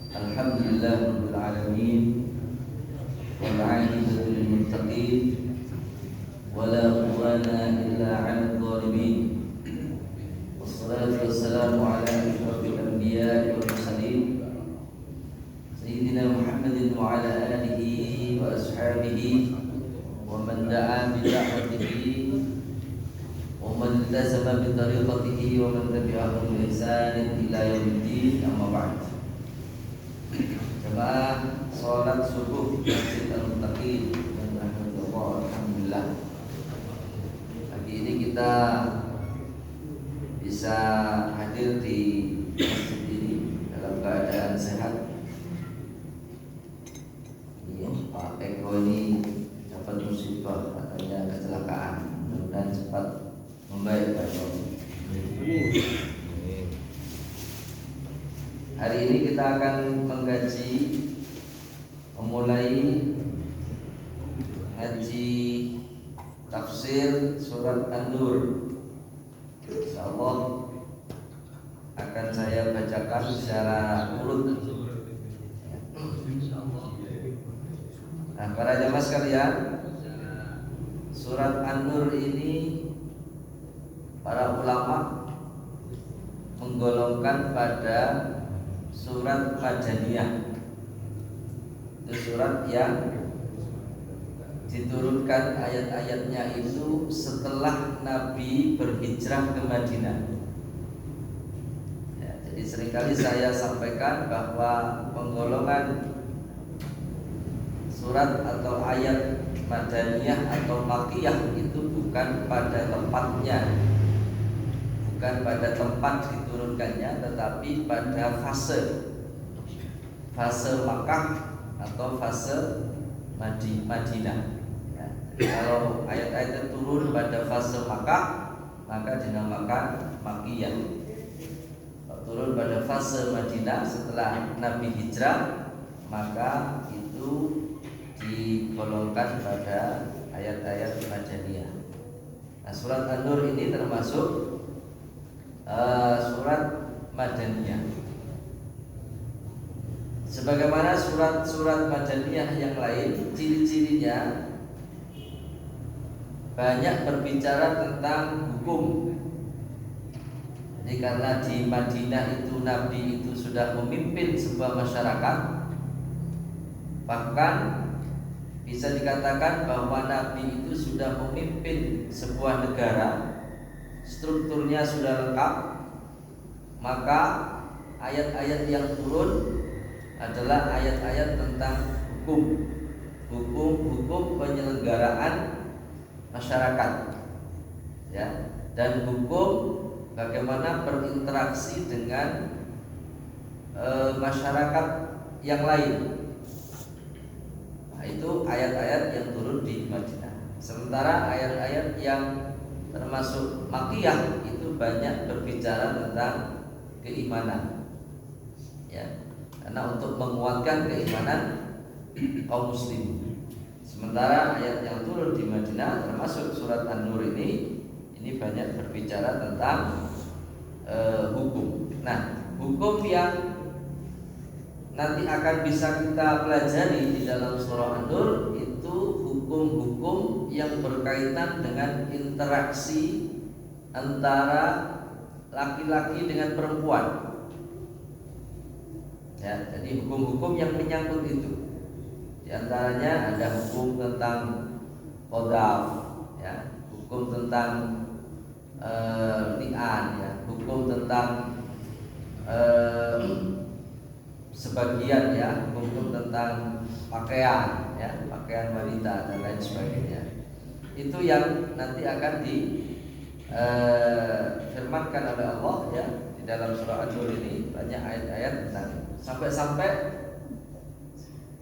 Alhamdulillah rabbil alamin wal 'aqibatu lil muttaqin wala udwana illa 'alal zalimin. Wassalatu wassalamu ala asyrafil anbiya'i wal mursalin sayyidina Muhammadin wa ala alihi wa ashabihi wa man da'a bi da'watihi wa man iltazama bi tariqatihi wa man tabi'ahu bi ihsanin ila yaumiddin. Amma ba'd. Jemaah salat subuh Masjid Al-Muttaqin yang dirahmati Allah, alhamdulillah. Pagi ini kita bisa hadir di masjid ini dalam keadaan sehat. Pak Eko ini dapat musibah, katanya kecelakaan, mudah-mudahan cepat membaik Pak Eko. Hari ini kita akan memulai ngaji tafsir surat An-Nur. Insyaallah akan saya bacakan secara urut. Nah, para jamaah sekalian, surat An-Nur ini para ulama menggolongkan pada surat Madaniyah. Itu surat yang diturunkan ayat-ayatnya itu setelah Nabi berhijrah ke Madinah. Ya, jadi seringkali saya sampaikan bahwa penggolongan surat atau ayat Madaniyah atau Makkiyah itu bukan pada tempatnya, bukan pada tempat diturunkannya, tetapi pada fase Makkah atau fase Madinah. Ya, kalau ayat-ayat turun pada fase Makkah maka dinamakan Makkiyah. Kalau turun pada fase Madinah setelah Nabi hijrah maka itu digolongkan pada ayat-ayat Madaniyah. Nah, surat An-Nur ini termasuk surat Madaniyah. Sebagaimana surat-surat Madaniyah yang lain, ciri-cirinya banyak berbicara tentang hukum. Jadi karena di Madinah itu Nabi itu sudah memimpin sebuah masyarakat, bahkan bisa dikatakan bahwa Nabi itu sudah memimpin sebuah negara, strukturnya sudah lengkap, maka ayat-ayat yang turun adalah ayat-ayat tentang hukum penyelenggaraan masyarakat, ya, dan hukum bagaimana berinteraksi dengan masyarakat yang lain. Nah, itu ayat-ayat yang turun di Madinah. Sementara ayat-ayat yang termasuk Makkiyah itu banyak berbicara tentang keimanan, ya, karena untuk menguatkan keimanan kaum muslim. Sementara ayat yang turun di Madinah termasuk surat An-Nur ini banyak berbicara tentang hukum. Nah, hukum yang nanti akan bisa kita pelajari di dalam surah An-Nur itu hukum-hukum yang berkaitan dengan interaksi antara laki-laki dengan perempuan. Ya, jadi hukum-hukum yang menyangkut itu. Di antaranya ada hukum tentang qadhaf, ya, hukum tentang li'an, ya, hukum tentang sebagian, ya, hukum tentang pakaian, ya, pakaian wanita dan lain sebagainya. Itu yang nanti akan difirmankan oleh Allah, ya, di dalam surah An-Nur ini banyak ayat-ayat tentang sampai-sampai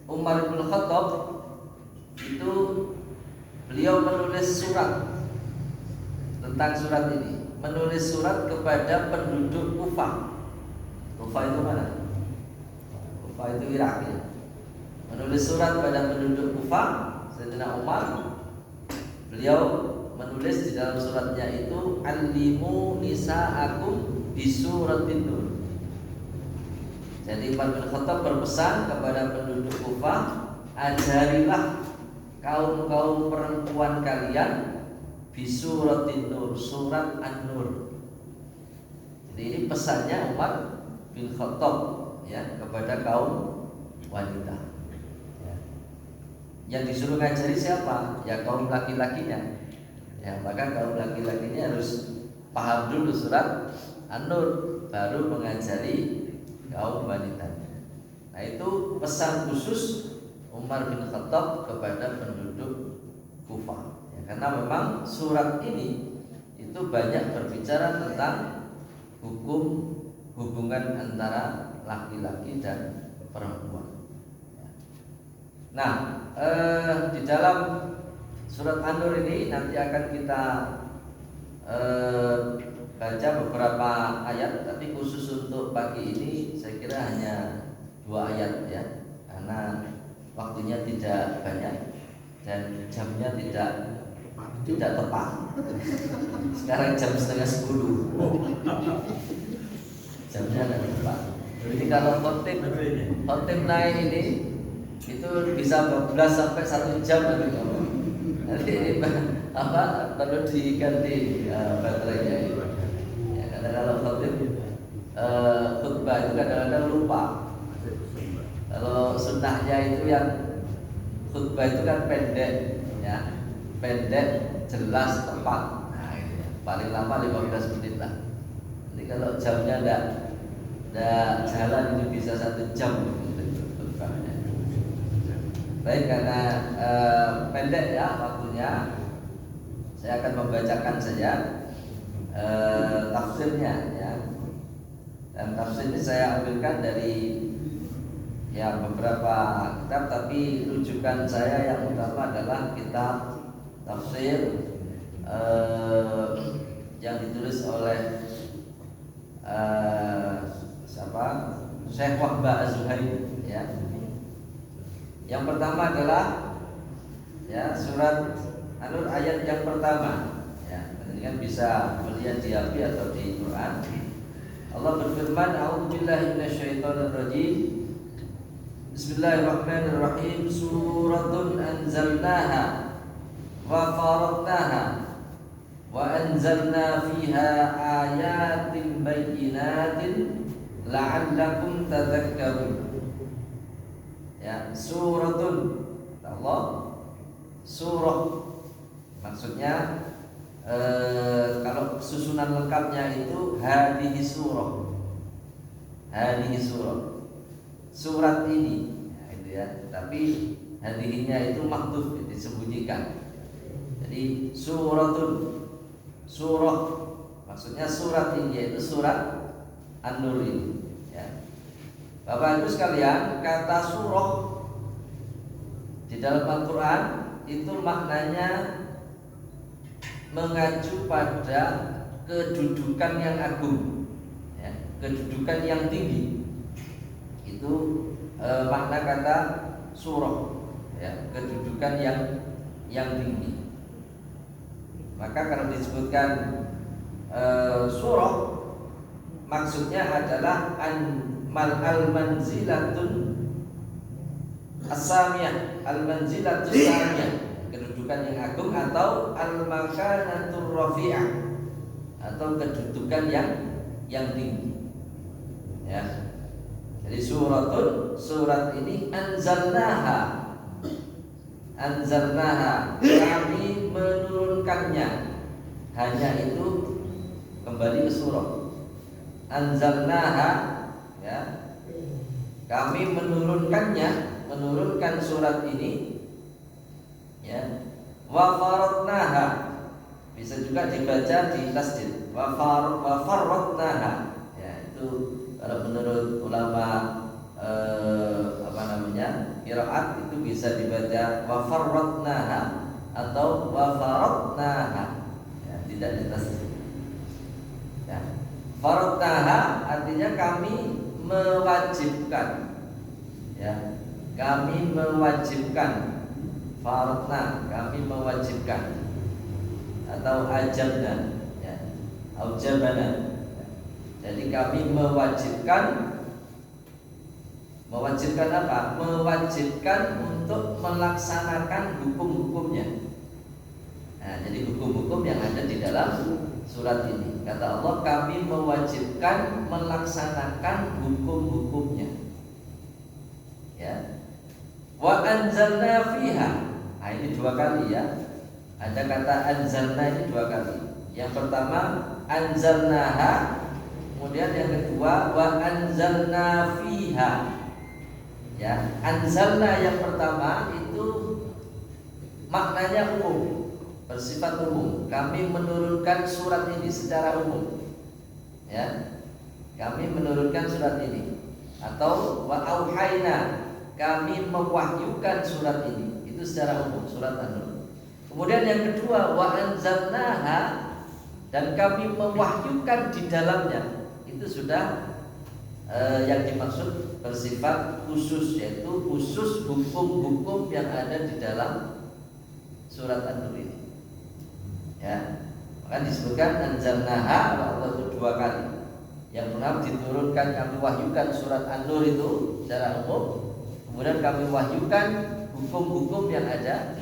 Umar bin Khattab itu beliau menulis surat tentang surat ini, menulis surat kepada penduduk Kufah. Kufah itu mana? Kufah itu Irak, ya. Menulis surat pada penduduk Kufah, Sayyidina Umar, beliau menulis di dalam suratnya itu allimu nisa'akum bi suratin nur. Jadi Umar bin Khattab berpesan kepada penduduk Kufah, ajarilah kaum-kaum perempuan kalian bisuratin nur, surat An-Nur. Jadi ini pesannya Umar bin Khattab ya kepada kaum wanita. Ya. Yang disuruh ngajari siapa? Ya kaum laki-lakinya. Ya maka kaum laki-lakinya harus paham dulu surat An-Nur, baru mengajari kaum wanitanya. Nah itu pesan khusus Umar bin Khattab kepada penduduk Kufah ya, karena memang surat ini itu banyak berbicara tentang hukum hubungan antara laki-laki dan perempuan. Nah di dalam surat An-Nur ini nanti akan kita baca beberapa ayat, tapi khusus untuk pagi ini saya kira hanya 2 ayat ya, karena waktunya tidak banyak dan jamnya tidak tepat. Sekarang jam setengah 10, jamnya tidak tepat. Jadi kalau khotib naik ini itu bisa 12 sampai 1 jam nanti perlu diganti baterainya itu. Kalau khutbah itu kadang-kadang lupa. Kalau sunnahnya itu yang khutbah itu kan pendek, ya, pendek, jelas, tepat. Nah, itu ya. Paling lama 15 menit lah. Jadi kalau jamnya tidak jalan itu bisa 1 jam khutbahnya. Baik, karena pendek ya waktunya, saya akan membacakan saja tafsirnya ya. Dan tafsir ini saya ambilkan dari ya beberapa kitab, tapi rujukan saya yang utama adalah kitab tafsir yang ditulis oleh siapa? Syekh Wahbah Az-Zuhaili ya. Yang pertama adalah ya surat An-Nur ayat yang pertama. Ini kan bisa melihat di HP atau di Quran. Allah berfirman, A'udzubillahi minasyaitonirrajim. Bismillahirrahmanirrahim. Suratun anzalnaha wa faradnaha wa anzalna fiha ayatin bayyinatin la'allakum tadhakkarun. Ya, suratun Allah, surah maksudnya kalau susunan lengkapnya itu hadhihi surah. Hadhihi surah. Surat ini. Nah, itu ya. Tapi hadhihinya itu mahdhuf, disembunyikan. Jadi suratun. Surah. Maksudnya surat ini yaitu surat An-Nur ini, ya. Bapak Ibu sekalian, kata surah di dalam Al-Qur'an itu maknanya mengacu pada kedudukan yang agung, ya, kedudukan yang tinggi. Itu makna kata surah, ya, kedudukan yang tinggi. Maka kalau disebutkan surah, maksudnya adalah al-manzilatun as-samiyah, al-manzilatun samiyah, kedudukan yang agung, atau al-makanatur rafi'ah, atau kedudukan yang tinggi. Ya. Jadi surat ini anzalnaha, kami menurunkannya. Hanya itu kembali ke surah. Anzalnaha, ya. Kami menurunkan surat ini, ya. Wa faradnaha, bisa juga dibaca di tasdid. Wa faradnaha, ya, itu kalau menurut ulama qiraat itu bisa dibaca wa faradnaha atau wa faradnaha, ya, tidak di tasdid. Ya. Faradnaha artinya kami mewajibkan, ya, kami mewajibkan. Faradna, kami mewajibkan, atau ajabna, ya, aujabana. Jadi kami mewajibkan Mewajibkan apa? Mewajibkan untuk melaksanakan hukum-hukumnya. Nah, jadi hukum-hukum yang ada di dalam surat ini. Kata Allah, kami mewajibkan melaksanakan hukum-hukumnya. Ya. Wa anzalna fiha. Nah, ini dua kali ya. Ada kata anzalna ini dua kali. Yang pertama anzalnaha, kemudian yang kedua wa anzalna fiha. Ya, anzalna yang pertama itu maknanya umum, bersifat umum. Kami menurunkan surat ini secara umum. Ya. Kami menurunkan surat ini. Atau wa auhayna, kami mewahyukan surat ini. Itu secara umum, surat An-Nur. Kemudian yang kedua wa anzalnaha, dan kami mewahyukan di dalamnya. Itu sudah yang dimaksud bersifat khusus, yaitu khusus hukum-hukum yang ada di dalam surat An-Nur ini. Ya, maka disebutkan anzalnaha Allah itu dua kali. Yang pertama diturunkan, kami wahyukan surat An-Nur itu secara umum. Kemudian kami wahyukan hukum-hukum yang ada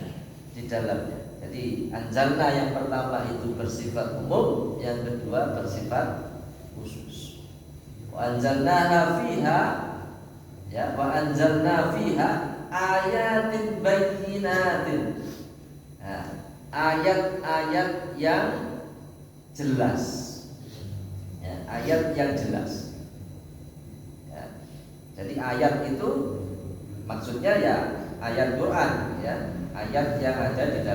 di dalamnya. Jadi anzalna yang pertama itu bersifat umum, yang kedua bersifat khusus. Wa anzalnaha fiha, ya, wa anzalna fiha ayatin bayyinatin. Nah, ayat-ayat yang jelas. Ya, ayat yang jelas. Ya. Jadi ayat itu maksudnya ya ayat Quran, ya, ayat yang ada di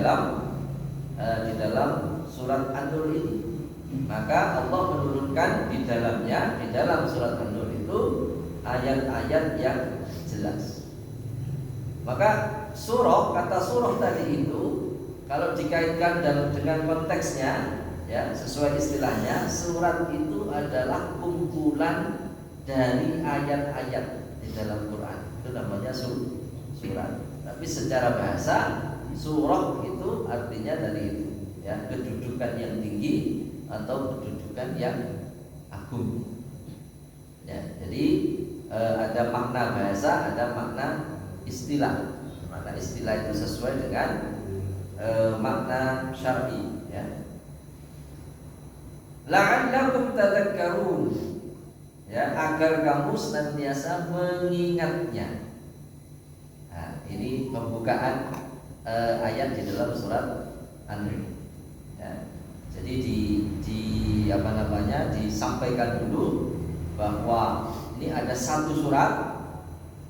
dalam surat An-Nur ini. Maka Allah menurunkan di dalamnya, di dalam surat An-Nur itu ayat-ayat yang jelas. Maka surah, kata surah tadi itu kalau dikaitkan dengan konteksnya, ya, sesuai istilahnya, surat itu adalah kumpulan dari ayat-ayat di dalam Quran. Itu namanya surat. Tapi secara bahasa surah itu artinya dari itu, ya, kedudukan yang tinggi atau kedudukan yang agung. Ya, jadi ada makna bahasa, ada makna istilah. Makna istilah itu sesuai dengan makna syar'i, ya. La'allakum tadhakkarun, ya, agar kamu senantiasa mengingatnya. Nah, ini pembukaan ayat di dalam surat An-Nur. Ya. Jadi disampaikan dulu bahwa ini ada satu surat,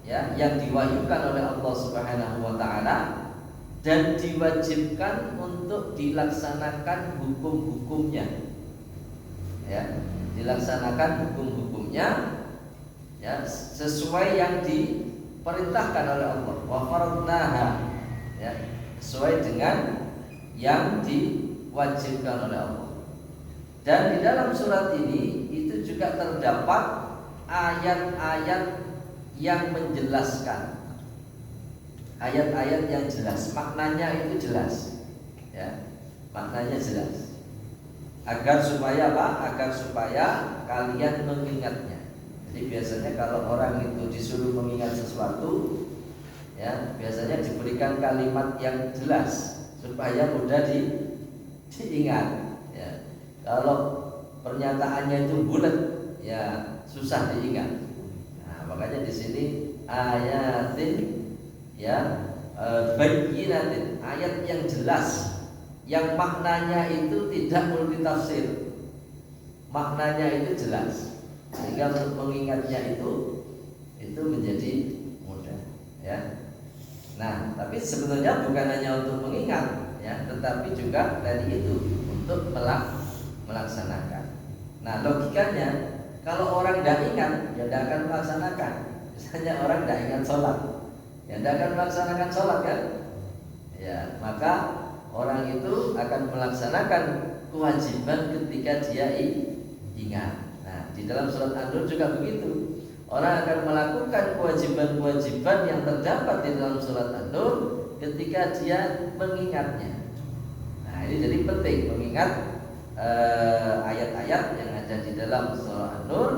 ya, yang diwahyukan oleh Allah Subhanahu wa taala dan diwajibkan untuk dilaksanakan hukum-hukumnya. Ya, dilaksanakan hukum-hukumnya, ya, sesuai yang diperintahkan oleh Allah. Wa faradnaha, ya, sesuai dengan yang diwajibkan oleh Allah. Dan di dalam surat ini itu juga terdapat ayat-ayat yang menjelaskan, ayat-ayat yang jelas, maknanya itu jelas, ya, maknanya jelas. Agar supaya apa? Agar supaya kalian mengingatnya. Jadi biasanya kalau orang itu disuruh mengingat sesuatu, ya, biasanya diberikan kalimat yang jelas supaya mudah diingat. Ya. Kalau pernyataannya itu bulat, ya, susah diingat. Nah, makanya di sini ayatin, ya, bayyinatin, ayat yang jelas, yang maknanya itu tidak multitafsir, maknanya itu jelas, sehingga untuk mengingatnya itu menjadi mudah, ya. Nah, tapi sebenarnya bukan hanya untuk mengingat, ya, tetapi juga tadi itu untuk melaksanakan. Nah, logikanya kalau orang tidak ingat, ya tidak akan melaksanakan. Misalnya orang tidak ingat sholat, ya tidak akan melaksanakan sholat, kan? Ya, maka orang itu akan melaksanakan kewajiban ketika dia ingat. Nah, di dalam surat An-Nur juga begitu. Orang akan melakukan kewajiban-kewajiban yang terdapat di dalam surat An-Nur ketika dia mengingatnya. Nah, ini jadi penting mengingat ayat-ayat yang ada di dalam surah An-Nur,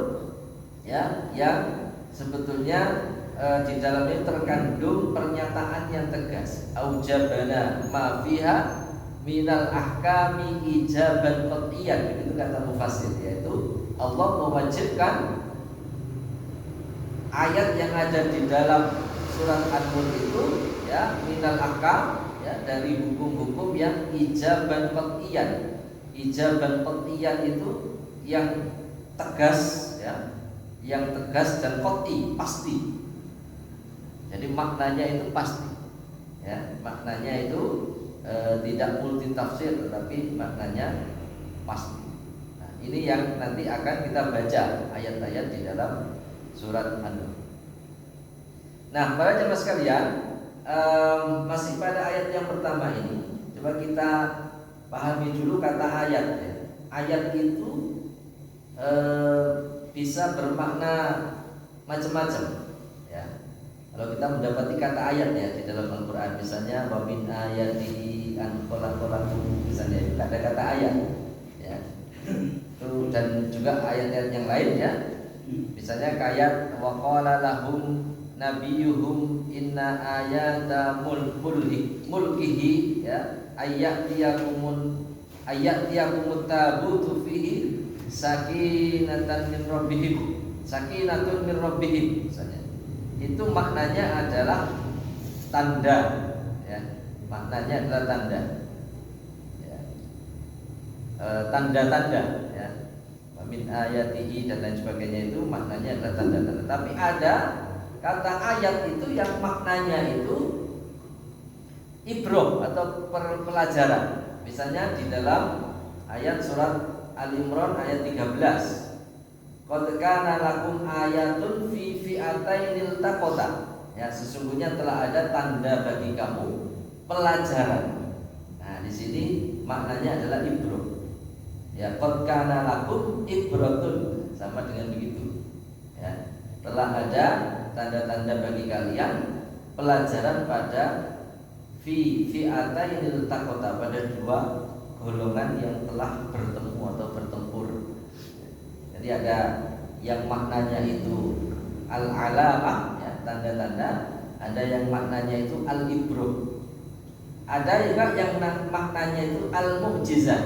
ya, yang sebetulnya di dalamnya terkandung pernyataan yang tegas. Aujabana ma fiha minal ahkami ijaban qat'iyyan, begitu kata mufassir, yaitu Allah mewajibkan ayat yang ada di dalam surat An-Nur itu ya minal ahkam ya dari hukum-hukum yang ijaban qat'iyyan. Ijaban qat'iyyan itu yang tegas ya, yang tegas dan qat'i, pasti. Jadi maknanya itu pasti ya, maknanya itu tidak multi tafsir tetapi maknanya pasti. Nah, ini yang nanti akan kita baca ayat-ayat di dalam surat An-Nur. Nah, para jemaah sekalian, masih pada ayat yang pertama ini, coba kita pahami dulu kata ayat ya. Ayat itu bisa bermakna macam-macam ya. Kalau kita mendapati kata ayat ya di dalam Al-Qur'an, misalnya wa min ayatihi an khalaqalakum, misalnya itu ada kata ayat ya. Itu dan juga ayat-ayat yang lain ya. Misalnya kayak wa qala lahum nabiyuhum inna ayata mulkihi ya ayyatiyakumut tabutu fihi sakinatan min rabbihim misalnya. Itu maknanya adalah tanda ya. Maknanya adalah tanda ya. Tanda-tanda ya. Min ayatihi dan lain sebagainya, itu maknanya adalah tanda-tanda. Tapi ada kata ayat itu yang maknanya itu ibroh atau pelajaran. Misalnya di dalam ayat surat Al-Imran ayat 13. Qad kana lakum ayatun fi fi'atainil taqata. Ya, sesungguhnya telah ada tanda bagi kamu, pelajaran. Nah, di sini maknanya adalah ibroh. Ya, qad kana lakum ibratun, sama dengan begitu. Ya, telah ada tanda-tanda bagi kalian, pelajaran pada fi'atainil taqata, pada dua golongan yang telah bertemu atau bertempur. Jadi ada yang maknanya itu al-alamah ya, tanda-tanda, ada yang maknanya itu al-ibroh, ada juga yang maknanya itu al-mu'jizah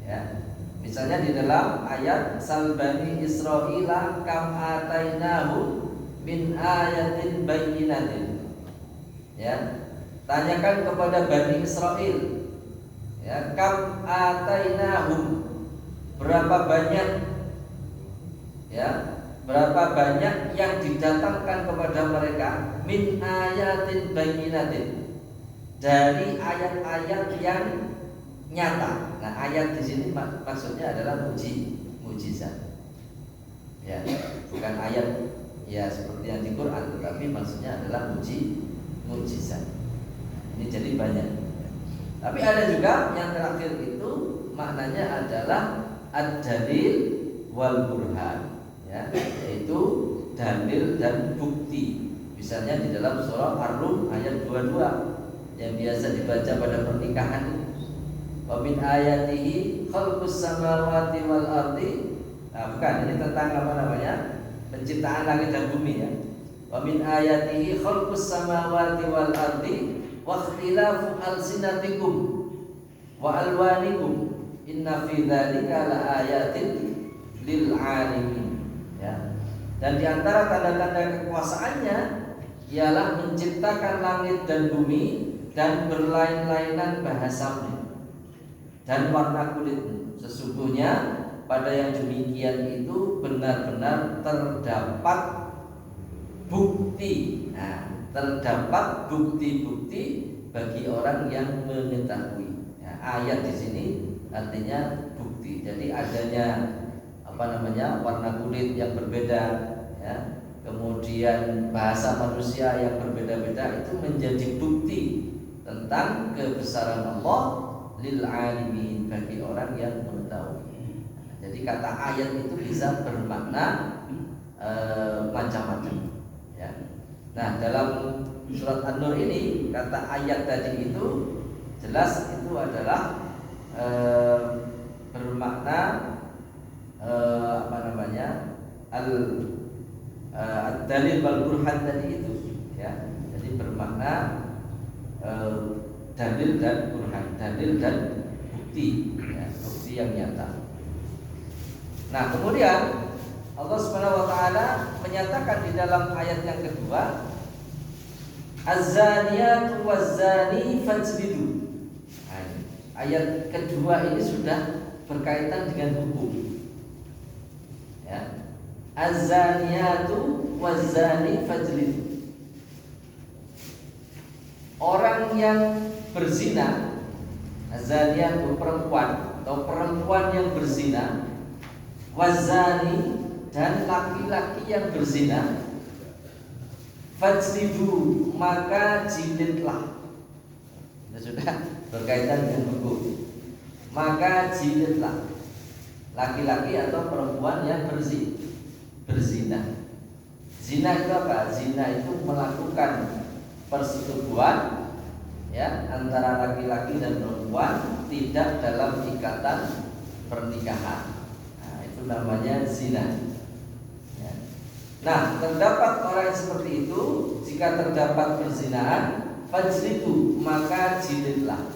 ya. Misalnya di dalam ayat salbani Israila kam atainahu min ayatin bayyinatin ya, tanyakan kepada Bani Israel ya, kam atainahum, berapa banyak ya, berapa banyak yang didatangkan kepada mereka min ayatin bayyinatin, dari ayat-ayat yang nyata. Nah, ayat di sini maksudnya adalah mujizat ya, bukan ayat ya seperti yang di Quran, tetapi maksudnya adalah mujizat. Ini jadi banyak. Tapi ada juga yang terakhir itu maknanya adalah ad-dalil wal burhan ya, yaitu dalil dan bukti. Misalnya di dalam surah Ar-Rum ayat 22 yang biasa dibaca pada pernikahan, wa min ayatihi khalqus samawati wal ardi. Nah, bukan, ini tentang apa namanya? Penciptaan langit dan bumi ya. Wa min ayatihi khalqus samawati wal ardi wa ikhtilafu alsinatikum wa alwanikum inna fi dzalika laayatin lil alamin ya. Dan di antara tanda-tanda kekuasaannya ialah menciptakan langit dan bumi dan berlain-lainan bahasamu dan warna kulitmu. Sesungguhnya pada yang demikian itu benar-benar terdapat bukti. Nah, terdapat bukti-bukti bagi orang yang mengetahui. Ya, ayat di sini artinya bukti. Jadi adanya apa namanya warna kulit yang berbeda, ya, kemudian bahasa manusia yang berbeda-beda, itu menjadi bukti tentang kebesaran Allah lil alimin, bagi orang yang mengetahui. Jadi kata ayat itu bisa bermakna macam-macam ya. Nah, dalam surat An-Nur ini kata ayat tadi itu jelas itu adalah bermakna apa namanya dalil wal burhan tadi itu, ya. Jadi bermakna dalil dan burhan, dalil dan bukti, ya, bukti yang nyata. Nah, kemudian Allah Subhanahu wa taala menyatakan di dalam ayat yang kedua, Az-zaniyatu waz-zani fajlidu. Ayat kedua ini sudah berkaitan dengan hukum. Ya. Az-zaniyatu waz-zani fajlidu. Orang yang berzina, az-zaniyatu perempuan atau perempuan yang berzina, waz-zani dan laki-laki yang berzina, fajlidu maka jilidlah. Sudah berkaitan dengan hukum. Maka jilidlah laki-laki atau perempuan yang berzina. Zina itu apa? Zina itu melakukan persetubuhan, ya, antara laki-laki dan perempuan tidak dalam ikatan pernikahan. Nah, itu namanya zina. Ya. Nah, terdapat orang seperti itu, jika terdapat perzinahan, fajlidu maka jilidlah.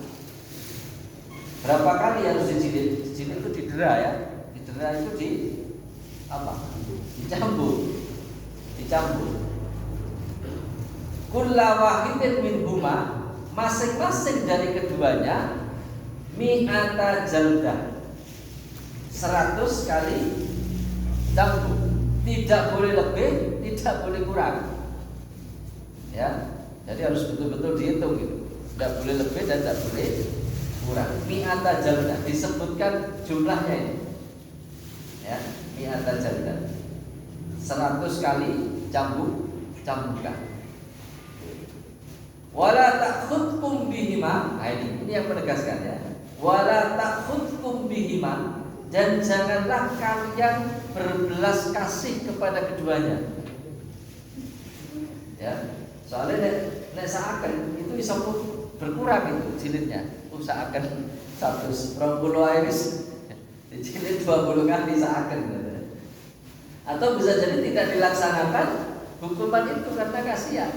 Berapa kali harus dijilid? Dijilid itu didera, ya. Didera itu di apa? Dicambuk. Kulla wahidin minhuma, masing-masing dari keduanya, mi'ata jaldah, 100 kali cambuk. Tidak boleh lebih, tidak boleh kurang. Ya. Jadi harus betul-betul dihitung gitu. Tidak boleh lebih dan tidak boleh kurang. Mi'ata jaldah, disebutkan jumlahnya ini. Ya, mi'ata jaldah, 100 kali cambukan. Wala ta'khudkum bihima. Nah, ini yang menegaskan, ya. Wala ta'khudkum bihima, dan janganlah kalian berbelas kasih kepada keduanya. Ya. Soalnya nek saaken itu bisa berkurang itu jilidnya. Usahakan 120 iris dijilid 20 kali saaken. Atau bisa jadi tidak dilaksanakan hukuman itu karena kasihan.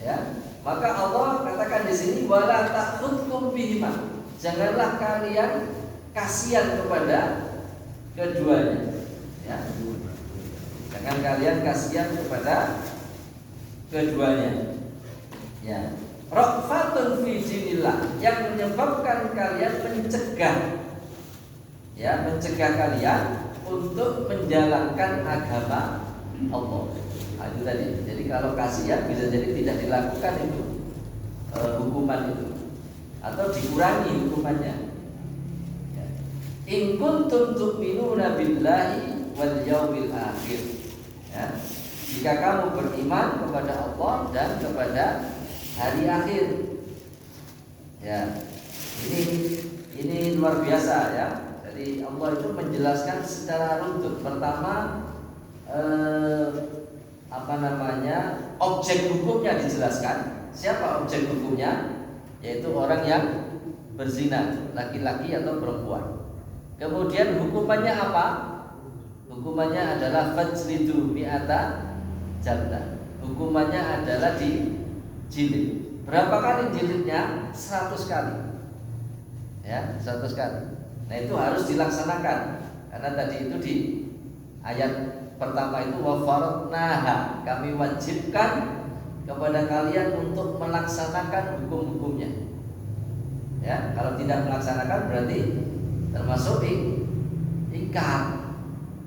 Ya, maka Allah katakan di sini wala ta'khudkum bihima. Janganlah kalian kasihan kepada keduanya. Ya. Jangan kalian kasihan kepada keduanya. Ya. Ra'fatun fi dinillah, yang menyebabkan kalian mencegah, ya, mencegah kalian untuk menjalankan agama Allah. Nah, itu tadi. Jadi kalau kasihan bisa jadi tidak dilakukan itu hukuman itu, atau dikurangi hukumannya. Ya. In kuntum tu'minuna billahi wal yaumil akhir. Ya. Jika kamu beriman kepada Allah dan kepada hari akhir. Ya. Ini luar biasa, ya. Jadi Allah itu menjelaskan secara runtut. Pertama objek hukumnya dijelaskan. Siapa objek hukumnya? Yaitu orang yang berzina, laki-laki atau perempuan. Kemudian hukumannya apa? Hukumannya adalah fajlidu mi'ata jaldah. Hukumannya adalah dijilid. Berapa kali jilidnya? 100 kali. Ya, 100 kali. Nah, itu harus dilaksanakan. Karena tadi itu di ayat pertama itu wa faradnaha, kami wajibkan kepada kalian untuk melaksanakan hukum-hukumnya. Ya, kalau tidak melaksanakan berarti termasuk ikat.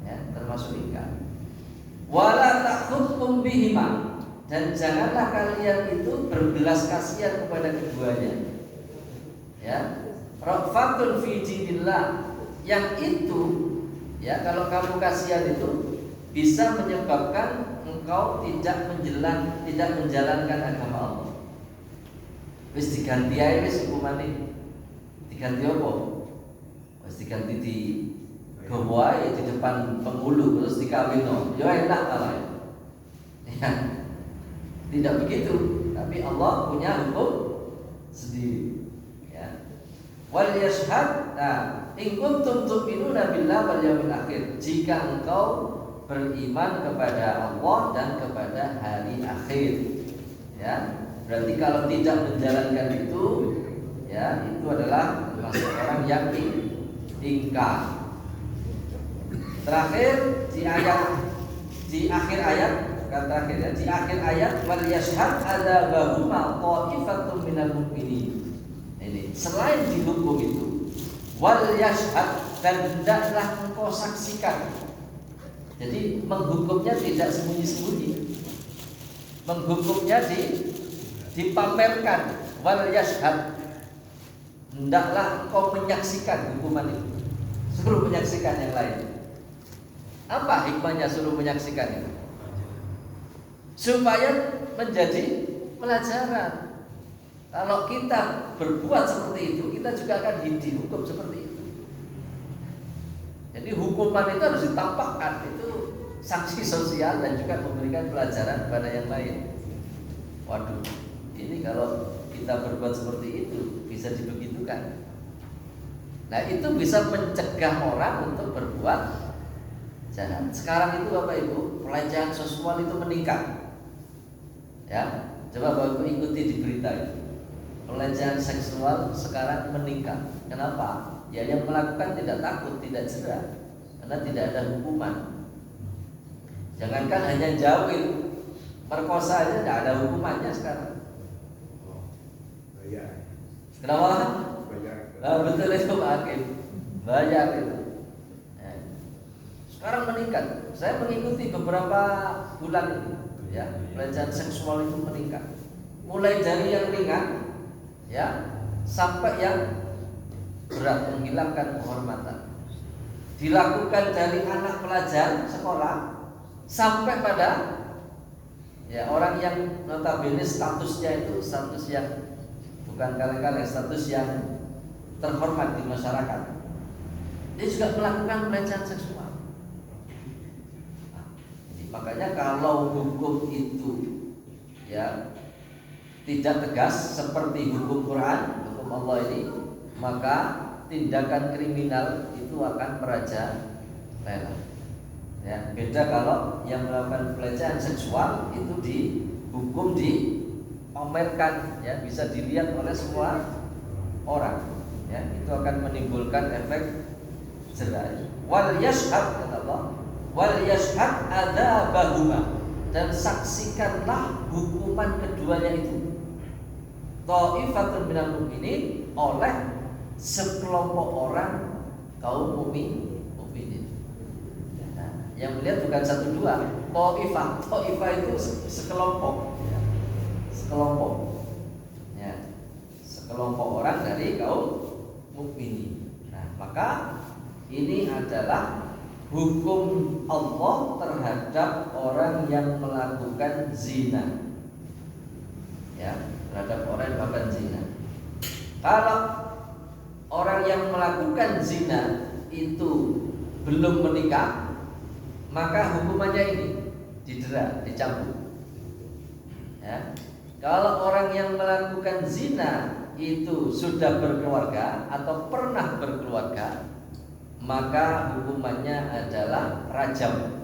Ya, termasuk ikat. Wala ta'khudkum bihima, dan janganlah kalian itu berbelas kasihan kepada keduanya. Ya, ra'fatun fi dinillah, yang itu, ya, kalau kamu kasihan itu bisa menyebabkan engkau tidak menjalankan agama Allah. Wis diganti ae wis hukumane. Diganti apa? Wis diganti di gawa di depan penghulu terus dikawinno. Ya enak malah. Ya. Tidak begitu, tapi Allah punya hukum sendiri. Ya. Wal yashhad, in kuntum tu'minuna billahi wal yaumil akhir. Jika engkau beriman kepada Allah dan kepada hari akhir. Ya, berarti kalau tidak menjalankan itu, ya itu adalah termasuk orang yang ingkar. Terakhir di akhir ayat terakhir ya, di akhir ayat wal yashhad adzabahuma qa'ifatun minal mu'minin. Ini selain dihukum itu wal yashhad, dan hendaklah engkau saksikan. Jadi menghukumnya tidak sembunyi-sembunyi, menghukumnya dipamerkan. Wal yashhad, hendaklah engkau menyaksikan hukuman itu, suruh menyaksikan yang lain. Apa hikmahnya suruh menyaksikan itu? Supaya menjadi pelajaran. Kalau kita berbuat seperti itu, kita juga akan dihukum seperti itu. Jadi hukuman itu harus ditampakkan, itu sanksi sosial dan juga memberikan pelajaran kepada yang lain. Waduh, ini kalau kita berbuat seperti itu bisa dibegitukan. Nah, itu bisa mencegah orang untuk berbuat jahat. Sekarang itu Bapak Ibu, pelecehan seksual itu meningkat. Ya, coba Bapak Ibu ikuti di berita itu. Pelecehan seksual sekarang meningkat. Kenapa? Ya yang melakukan tidak takut, tidak jera, karena tidak ada hukuman. Jangankan hanya jauhin, perkosa aja tidak ada hukumannya sekarang. Kenapa? Betul itu Pak Hakim. Bayar itu. Sekarang meningkat. Saya mengikuti beberapa bulan itu, ya, pelecehan seksual itu meningkat. Mulai dari yang ringan, ya, sampai yang berat, menghilangkan kehormatan. Dilakukan dari anak pelajar sekolah sampai pada ya orang yang notabene statusnya itu status yang bukan kaleng-kaleng, status yang terhormat di masyarakat. Dia juga melakukan pelecehan seksual. Makanya kalau hukum itu ya tidak tegas seperti hukum Quran, hukum Allah ini, maka tindakan kriminal itu akan merajalela. Ya, beda kalau yang melakukan pelecehan seksual itu dihukum, dipamerkan, ya bisa dilihat oleh semua orang. Ya, itu akan menimbulkan efek jera. Wal yashhad, kata Allah, wal yashhad adzabahuma, dan saksikanlah hukuman keduanya itu. Ta'ifatun minal mu'minin, oleh sekelompok orang kaum mukminin. Nah, yang melihat bukan satu dua, ta'ifah itu sekelompok, ya. Sekelompok orang dari kaum mukminin. Nah, maka ini adalah hukum Allah terhadap orang yang melakukan zina. Ya, terhadap orang yang melakukan zina. Kalau orang yang melakukan zina itu belum menikah, maka hukumannya ini didera, dicambuk. Ya. Kalau orang yang melakukan zina itu sudah berkeluarga atau pernah berkeluarga, maka hukumannya adalah rajam.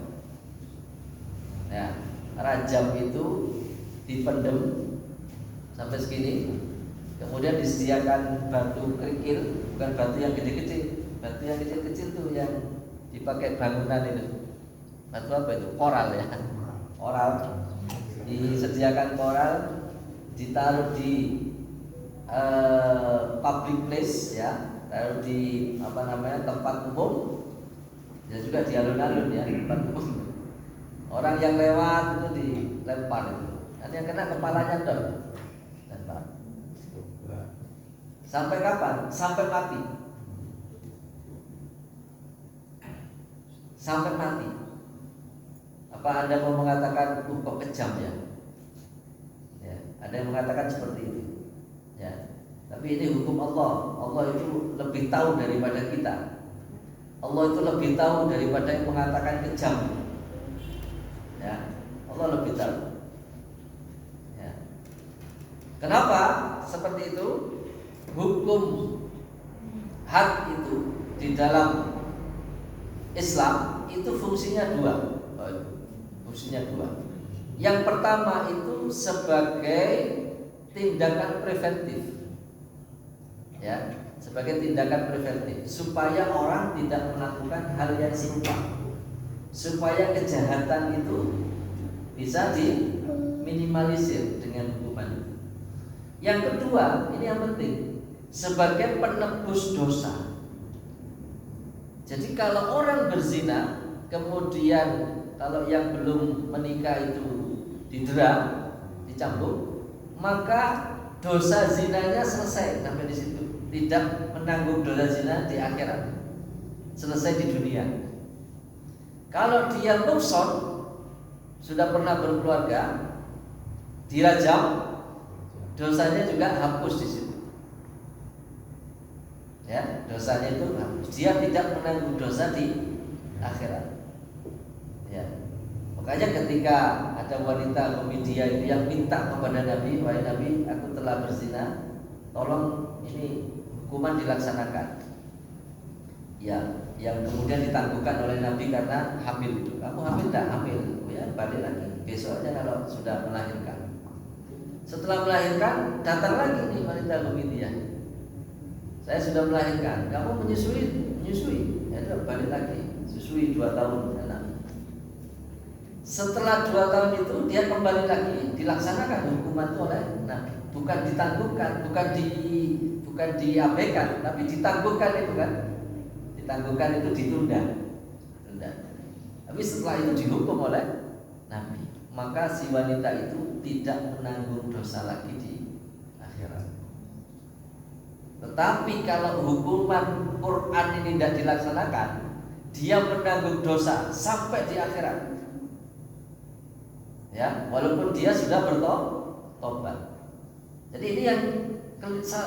Ya, rajam itu dipendem sampai segini, kemudian disediakan batu kerikil, bukan batu yang gede-gede, batu yang kecil-kecil tuh yang dipakai bangunan itu. Batu apa itu? Koral ya, koral. Disediakan koral, ditaruh di public place, ya, taruh di tempat umum, ya juga di alun-alun, ya, tempat umum. Orang yang lewat itu dilempar itu, dan yang kena kepalanya dong. Sampai kapan? Sampai mati. Sampai mati. Apa Anda mau mengatakan kok kejam ya? Ya, ada yang mengatakan seperti itu. Ya. Tapi ini hukum Allah. Allah itu lebih tahu daripada kita. Allah itu lebih tahu daripada yang mengatakan kejam. Ya, Allah lebih tahu. Ya. Kenapa seperti itu? Hukum had itu di dalam Islam itu fungsinya dua. fungsinya dua. Yang pertama itu sebagai tindakan preventif, ya, sebagai tindakan preventif supaya orang tidak melakukan hal yang serupa, supaya kejahatan itu bisa diminimalisir dengan hukuman. Yang kedua, ini yang penting, sebagai penebus dosa. Jadi kalau orang berzina, kemudian kalau yang belum menikah itu didera, dicambuk, maka dosa zinanya selesai sampai di situ. Tidak menanggung dosa zina di akhirat, selesai di dunia. Kalau dia muhson, sudah pernah berkeluarga, dirajam, dosanya juga hapus di situ. Ya, dosanya itu hapus. Dia tidak menanggung dosa di akhirat. Ya. Makanya ketika ada wanita Komedia itu yang minta kepada Nabi, wahai Nabi, aku telah berzina, tolong ini hukuman dilaksanakan. Ya, yang kemudian ditangguhkan oleh Nabi karena hamil itu. Kamu hamil tak? Hamil. Ya, balik lagi. Besoknya kalau sudah melahirkan. Setelah melahirkan, datang lagi nih wanita Komedia. Saya sudah melahirkan. Kamu menyusui? Ya, balik lagi. Susui 2 tahun anak. Setelah 2 tahun itu dia kembali lagi, dilaksanakan hukuman itu oleh Nabi. Bukan ditangguhkan, bukan diabaikan, tapi ditangguhkan itu kan. Ditangguhkan itu ditunda. Tapi setelah itu dihukum oleh Nabi. Maka si wanita itu tidak menanggung dosa lagi di akhirat. Tetapi kalau hukuman Quran ini tidak dilaksanakan, dia menanggung dosa sampai di akhirat. Ya, walaupun dia sudah bertobat. Jadi ini yang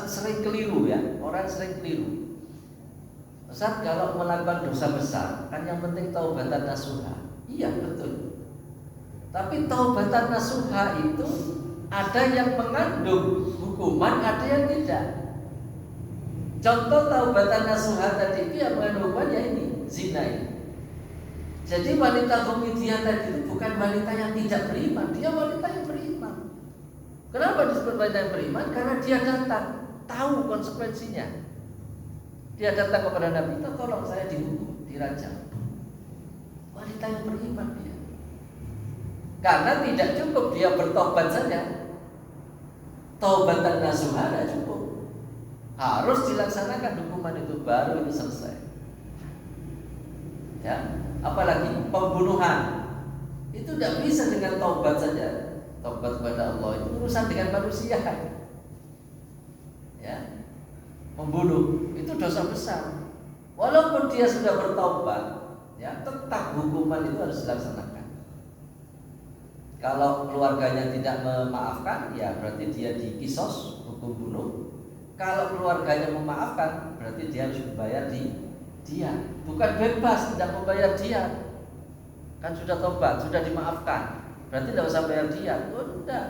sering keliru ya, orang sering keliru. Ustaz, kalau melakukan dosa besar, kan yang penting taubatan nasuha. Iya betul. Tapi taubatan nasuha itu ada yang mengandung hukuman, ada yang tidak. Contoh taubatan nasuha tadi itu yang mengandung hukuman ya ini, zina ini. Jadi wanita Komedia tadi itu bukan wanita yang tidak beriman, dia wanita yang beriman. Kenapa disebut wanita yang beriman? Karena dia datang, tahu konsekuensinya. Dia datang kepada Nabi, tolong saya dihukum, dirajam. Wanita yang beriman dia. Karena tidak cukup dia bertobat saja. Taubatan nasuha tidak cukup. Harus dilaksanakan hukuman itu, baru itu selesai. Ya. Apalagi pembunuhan itu tidak bisa dengan taubat saja. Taubat kepada Allah itu urusan dengan manusia. Ya, membunuh itu dosa besar. Walaupun dia sudah bertaubat, ya tetap hukuman itu harus dilaksanakan. Kalau keluarganya tidak memaafkan, ya berarti dia dikisos, hukum bunuh. Kalau keluarganya memaafkan, berarti dia harus membayar dia. Bukan bebas tidak membayar dia. Kan sudah tobat, sudah dimaafkan, berarti tidak usah bayar dia. Oh, tidak.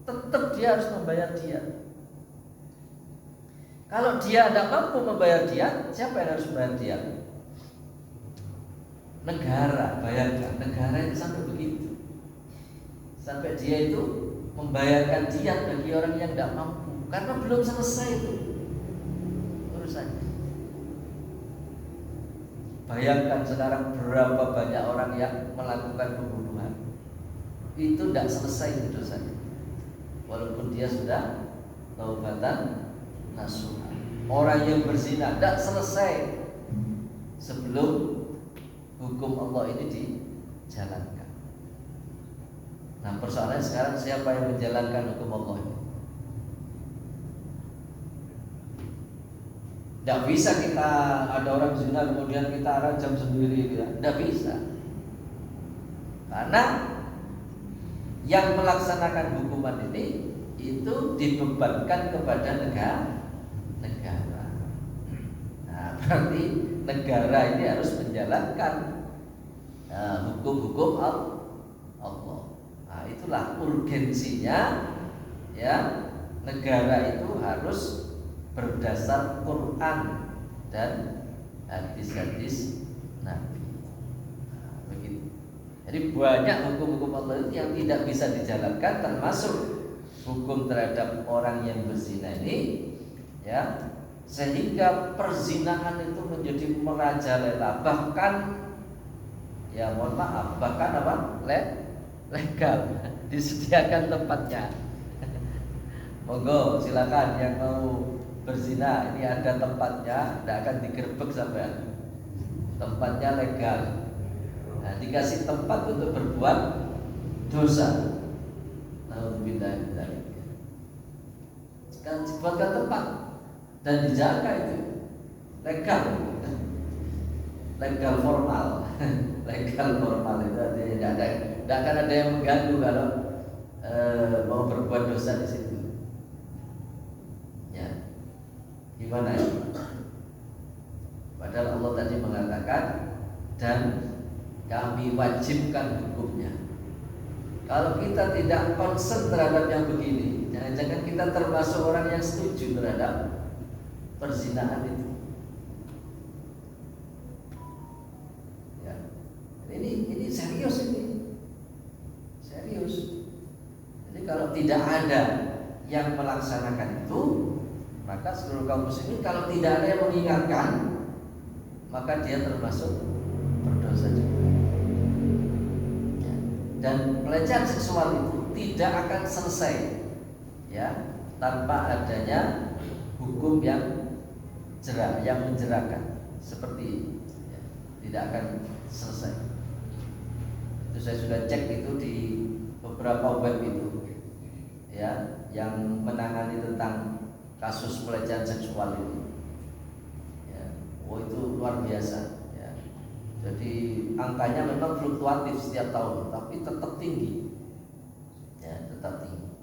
Tetap dia harus membayar dia. Kalau dia tidak mampu membayar dia, siapa yang harus membayar dia? Negara. Bayangkan, negara itu sampai begitu. Sampai dia itu membayarkan dia bagi orang yang tidak mampu, karena belum selesai itu urusannya. Bayangkan sekarang berapa banyak orang yang melakukan pembunuhan. Itu tidak selesai dosanya, walaupun dia sudah taubatan nasuha. Orang yang berzina tidak selesai sebelum hukum Allah ini dijalankan. Nah, persoalannya sekarang siapa yang menjalankan hukum Allah ini? Tidak bisa kita ada orang zina kemudian kita rajam sendiri, ya. Tidak bisa. Karena yang melaksanakan hukuman ini itu dibebankan kepada negara. Nah, berarti negara ini harus menjalankan hukum-hukum Allah. Nah, itulah urgensinya, ya, negara itu harus berdasar Quran dan hadis-hadis Nabi. Nah, begitu. Jadi banyak hukum-hukum Allah itu yang tidak bisa dijalankan, termasuk hukum terhadap orang yang berzina ini, ya, sehingga perzinahan itu menjadi merajalela, bahkan ya mohon maaf, bahkan apa? Legal, disediakan tempatnya. Monggo silakan yang mau berzina, ini ada tempatnya, tidak akan digerebek sampai. Tempatnya legal. Nah, dikasih tempat untuk berbuat dosa. Alhamdulillah. Kan dibuatkan tempat dan dijaga itu legal, legal formal, legal formal itu artinya tidak akan ada yang mengganggu kalau mau berbuat dosa di situ. Ya, gimana ya? Padahal Allah tadi mengatakan dan kami wajibkan hukumnya. Kalau kita tidak concern terhadap yang begini, jangan-jangan kita termasuk orang yang setuju terhadap perzinahan itu. Ya, ini serius ini, serius. Jadi kalau tidak ada yang melaksanakan itu, maka seluruh kaum muslimin kalau tidak ada yang mengingatkan, maka dia termasuk berdosa juga. Ya. Dan pelecehan seksual itu tidak akan selesai, ya, tanpa adanya hukum yang jerah, yang menjerahkan seperti ya, tidak akan selesai. Itu saya sudah cek itu di beberapa web itu, ya, yang menangani tentang kasus pelecehan seksual itu. Oh, itu luar biasa ya. Jadi angkanya memang fluktuatif setiap tahun, tapi tetap tinggi, ya, tetap tinggi.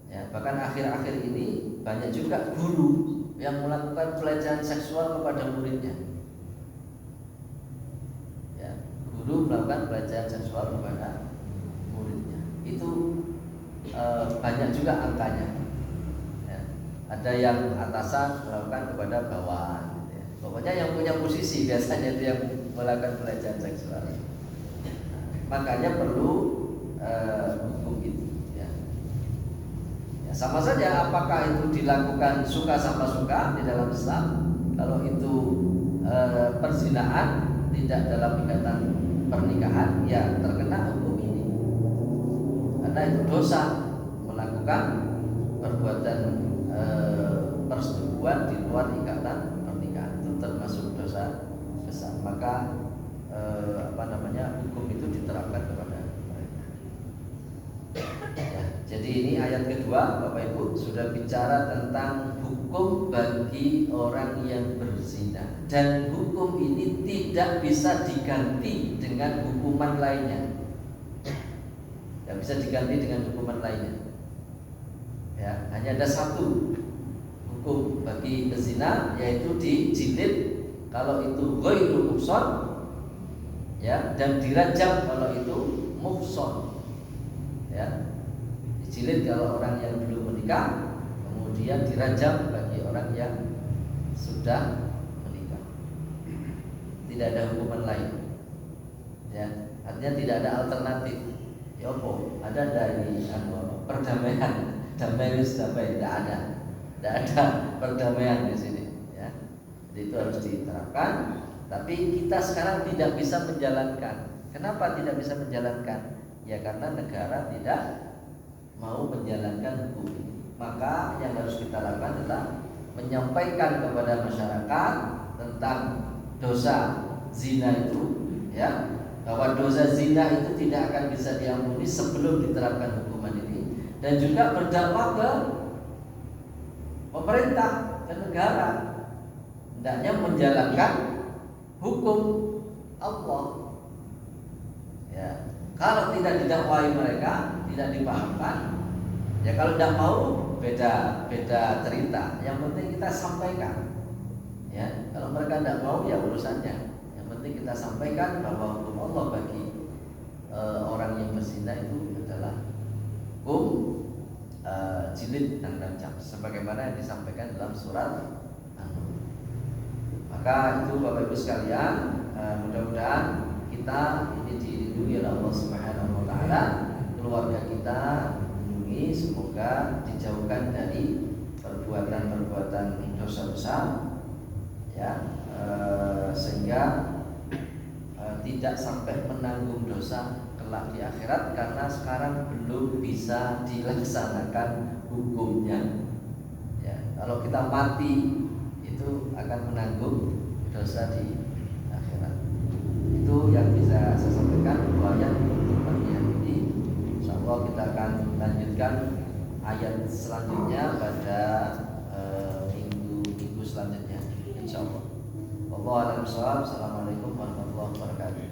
Ya, bahkan akhir-akhir ini banyak juga guru yang melakukan pelecehan seksual kepada muridnya. Ya, guru melakukan pelecehan seksual kepada muridnya. Itu banyak juga angkanya. Ya, ada yang atasan melakukan kepada bawahan. Pokoknya yang punya posisi biasanya itu yang melakukan pelecehan seksual. Makanya perlu hukum itu. Ya. Ya, sama saja apakah itu dilakukan suka sama suka di dalam Islam. Kalau itu perzinahan tidak dalam ikatan pernikahan, ya terkena hukum ini. Karena itu dosa melakukan perbuatan persetubuhan di luar ikatan, termasuk dosa besar. Maka hukum itu diterapkan kepada mereka. Ya, jadi ini ayat kedua, Bapak Ibu sudah bicara tentang hukum bagi orang yang berzina, dan hukum ini tidak bisa diganti dengan hukuman lainnya. Tidak bisa diganti dengan hukuman lainnya. Ya, hanya ada satu hukum bagi pezina, yaitu dijilid kalau itu ghairu muhsan, ya, dan dirajam kalau itu muhsan, ya. Dijilid kalau orang yang belum menikah, kemudian dirajam bagi orang yang sudah menikah. Tidak ada hukuman lain, ya. Artinya tidak ada alternatif. Ya apa? Ada dari perdamaian, damai tidak ada. Tidak ada perdamaian di sini, ya. Jadi itu harus diterapkan. Tapi kita sekarang tidak bisa menjalankan. Kenapa tidak bisa menjalankan? Ya karena negara tidak mau menjalankan hukum ini. Maka yang harus kita lakukan adalah menyampaikan kepada masyarakat tentang dosa zina itu, ya, bahwa dosa zina itu tidak akan bisa diampuni sebelum diterapkan hukuman ini, dan juga berdakwah ke pemerintah dan negara hendaknya menjalankan hukum Allah. Ya, kalau tidak didakwahi mereka, tidak dipahamkan, ya kalau tidak mau beda cerita. Yang penting kita sampaikan. Ya, kalau mereka tidak mau ya urusannya. Yang penting kita sampaikan bahwa hukum Allah bagi orang yang berzina itu adalah hukum jilid dan rajam, sebagaimana yang disampaikan dalam surat An-Nur. Maka itu Bapak Ibu sekalian, mudah-mudahan kita ini dilindungi oleh Allah Subhanahu wa taala, keluarga kita dilindungi, semoga dijauhkan dari perbuatan-perbuatan dosa besar, ya, sehingga tidak sampai menanggung dosa kelak di akhirat, karena sekarang belum bisa dilaksanakan hukumnya. Ya, kalau kita mati itu akan menanggung dosa di akhirat. Itu yang bisa saya sampaikan ayat untuk pagi hari ini. Insyaallah kita akan lanjutkan ayat selanjutnya pada minggu selanjutnya, insyaallah. Wallahu a'lam bishawab. Assalamualaikum warahmatullahi wabarakatuh.